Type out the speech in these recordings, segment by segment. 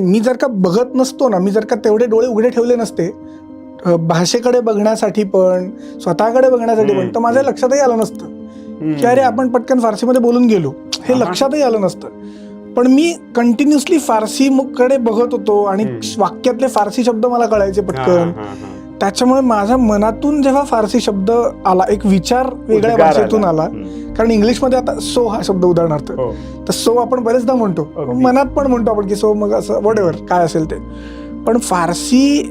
मी जर का बघत नसतो ना, मी जर का तेवढे डोळे उघडे ठेवले नसते भाषेकडे बघण्यासाठी पण स्वतःकडे बघण्यासाठी पण, तर माझ्या लक्षातही आलं नसतं की अरे आपण पटकन फारसीमध्ये बोलून गेलो, हे लक्षातही आलं नसतं. पण मी कंटिन्युअसली फारसीकडे बघत होतो आणि वाक्यातले फारसी शब्द मला कळायचे पटकन. त्याच्यामुळे माझ्या मनातून जेव्हा फारसी शब्द आला, एक विचार वेगळ्या भाषेतून आला. कारण इंग्लिशमध्ये आता सो हा शब्द उदाहरणार्थ, तर सो आपण बरेचदा म्हणतो, मनात पण म्हणतो आपण की सो, मग असं व्हॉटएव्हर काय असेल ते. पण फारसी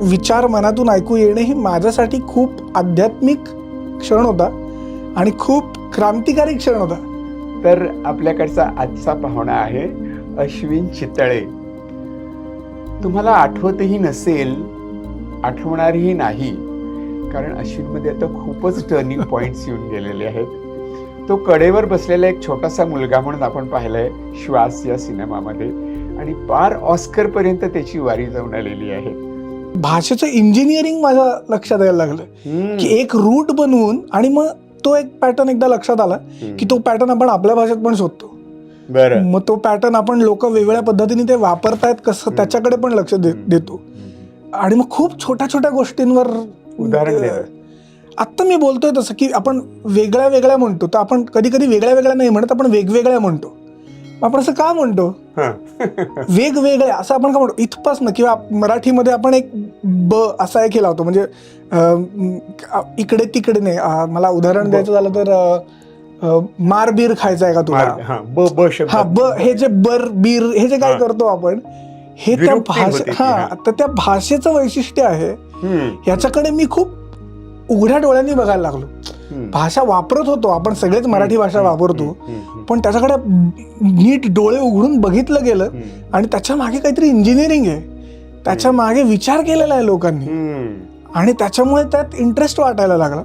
विचार मनातून ऐकू येणे ही माझ्यासाठी खूप आध्यात्मिक क्षण होता आणि खूप क्रांतिकारी क्षण होता. तर आपल्याकडचा आजचा पाहुणा आहे अश्विन चितळे. तुम्हाला आठवतही नसेल, आठवणारही नाही, कारण अश्विनमध्ये आता खूपच टर्निंग पॉइंट्स येऊन गेलेले आहेत. तो कडेवर बसलेला एक छोटासा मुलगा म्हणून आपण पाहिलंय श्वास या सिनेमामध्ये, आणि पार ऑस्कर पर्यंत त्याची वारी जाऊन आलेली आहे. भाषेचं इंजिनिअरिंग माझ्या लक्षात यायला लागलं की एक रूट बनवून, आणि मग तो एक पॅटर्न एकदा लक्षात आला की तो पॅटर्न आपण आपल्या भाषेत पण शोधतो. मग तो पॅटर्न आपण लोक वेगवेगळ्या पद्धतीने ते वापरतायत कसं, त्याच्याकडे पण लक्ष देतो. आणि मग खूप छोट्या छोट्या गोष्टींवर उदाहरण आत्ता मी बोलतोय तसं की आपण वेगळ्या वेगळ्या म्हणतो, तर आपण कधी कधी वेगळ्या वेगळ्या नाही म्हणत, आपण वेगवेगळ्या म्हणतो. आपण असं का म्हणतो वेगवेगळ्या, असं आपण का म्हणतो इथपासनं? किंवा मराठीमध्ये आपण एक ब असा एक लावतो, म्हणजे इकडे तिकडे नाही. मला उदाहरण द्यायचं झालं तर मारबीर खायचा आहे का तुला, ब हे जे बर बीर हे जे काय करतो आपण, हे त्या भाषा तर त्या भाषेचं वैशिष्ट्य आहे. ह्याच्याकडे मी खूप उघड्या डोळ्यांनी बघायला लागलो. भाषा वापरत होतो आपण, सगळेच मराठी भाषा वापरतो, पण त्याच्याकडे नीट डोळे उघडून बघितलं गेलं आणि त्याच्या मागे काहीतरी इंजिनिअरिंग आहे, त्याच्या मागे विचार केलेला आहे लोकांनी, आणि त्याच्यामुळे त्यात इंटरेस्ट वाटायला लागला.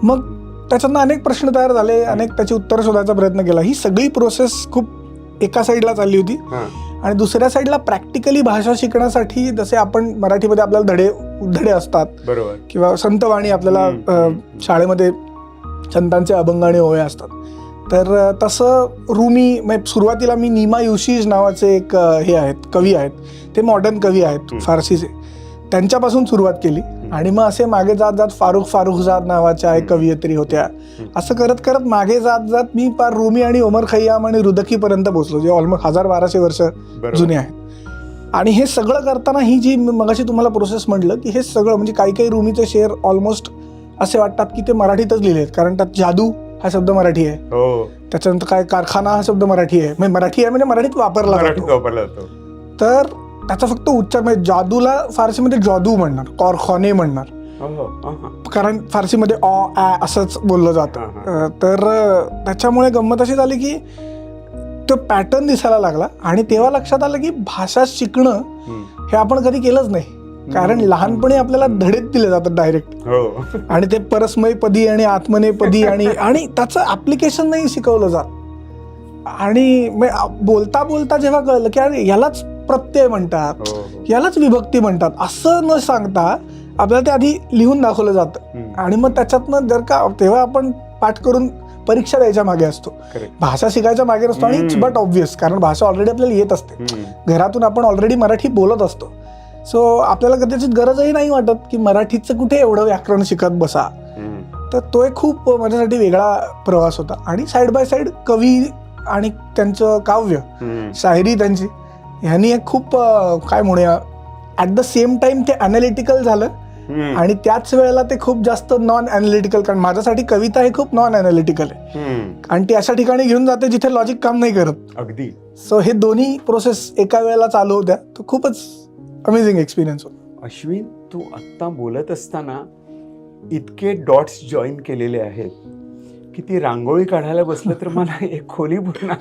मग त्याच्यातनं अनेक प्रश्न तयार झाले, अनेक त्याची उत्तरं शोधायचा प्रयत्न केला. ही सगळी प्रोसेस खूप एका साईडला चालली होती, आणि दुसऱ्या साईडला प्रॅक्टिकली भाषा शिकण्यासाठी जसे आपण मराठीमध्ये आपल्याला धडे असतात, बरोबर, किंवा संतवाणी आपल्याला शाळेमध्ये संतांचे अभंग आणि ओव्या असतात, तर तसं रूमी सुरुवातीला मी नीमा युशीज नावाचे एक हे आहेत, कवी आहेत, ते मॉडर्न कवी आहेत फारसीचे, त्यांच्यापासून सुरुवात केली. आणि मग असे मागे जात जात फारुखजाद नावाच्या एक कवयित्री होत्या. असं करत करत मागे जात जात मी पार रूमी आणि ओमर खय्याम आणि रुदकीपर्यंत पोहोचलो, जे ऑलमोस्ट 1200 वर्ष जुने आहेत. आणि हे सगळं करताना ही जी मगाशी तुम्हाला प्रोसेस म्हटलं की हे सगळं म्हणजे काही रूमीचे शेअर ऑलमोस्ट असे वाटतात की ते मराठीतच लिहिले आहेत, कारण त्यात जादू हा शब्द मराठी आहे, त्याच्यानंतर काय कारखाना हा शब्द मराठी आहे, म्हणजे मराठीत वापरला जातो. तर त्याचा फक्त उच्चार, म्हणजे जादूला फारसीमध्ये जादू म्हणणार, कारखाने म्हणणार, कारण फारसीमध्ये असंच बोललं जातं. तर त्याच्यामुळे गंमत अशी झाली की तो पॅटर्न दिसायला लागला, आणि तेव्हा लक्षात आलं की भाषा शिकणं हे आपण कधी केलंच नाही, कारण लहानपणी आपल्याला धडेच दिले जातात डायरेक्ट, आणि ते परस्मयपदी आणि आत्मनेपदी आणि त्याचं ऍप्लिकेशन नाही शिकवलं जात. आणि बोलता बोलता जेव्हा कळलं की अरे यालाच प्रत्यय म्हणतात, यालाच विभक्ती म्हणतात, असं न सांगता आपल्याला ते आधी लिहून दाखवलं जातं. आणि मग त्याच्यातनं जर का तेव्हा आपण पाठ करून परीक्षा द्यायच्या मागे असतो, भाषा शिकायच्या मागे नसतो. आणि इट्स बट ऑब्व्हियस, कारण भाषा ऑलरेडी आपल्याला येत असते, घरातून आपण ऑलरेडी मराठी बोलत असतो. सो आपल्याला कदाचित गरजही नाही वाटत की मराठीचं कुठे एवढं व्याकरण शिकत बसा. तर तो एक खूप माझ्यासाठी वेगळा प्रवास होता. आणि साईड बाय साईड कवी आणि त्यांचं काव्य, शायरी त्यांची, ह्यांनी एक खूप काय म्हणूया ॲट द सेम टाइम ते अनालिटिकल झालं, आणि त्याच वेळेला ते खूप जास्त नॉन अनालिटिकल, कारण माझ्यासाठी कविता हे खूप नॉन अनालिटिकल आहे, आणि ती अशा ठिकाणी घेऊन जाते जिथे लॉजिक काम नाही करत अगदी. सो हे दोन्ही प्रोसेस एका वेळेला चालू होत्या, तो खूपच अमेझिंग एक्सपिरियन्स होता. अश्विन, तू आत्ता बोलत असताना इतके डॉट्स जॉईन केलेले आहेत की ती रांगोळी काढायला बसलं तर मला एक खोली पूर्ण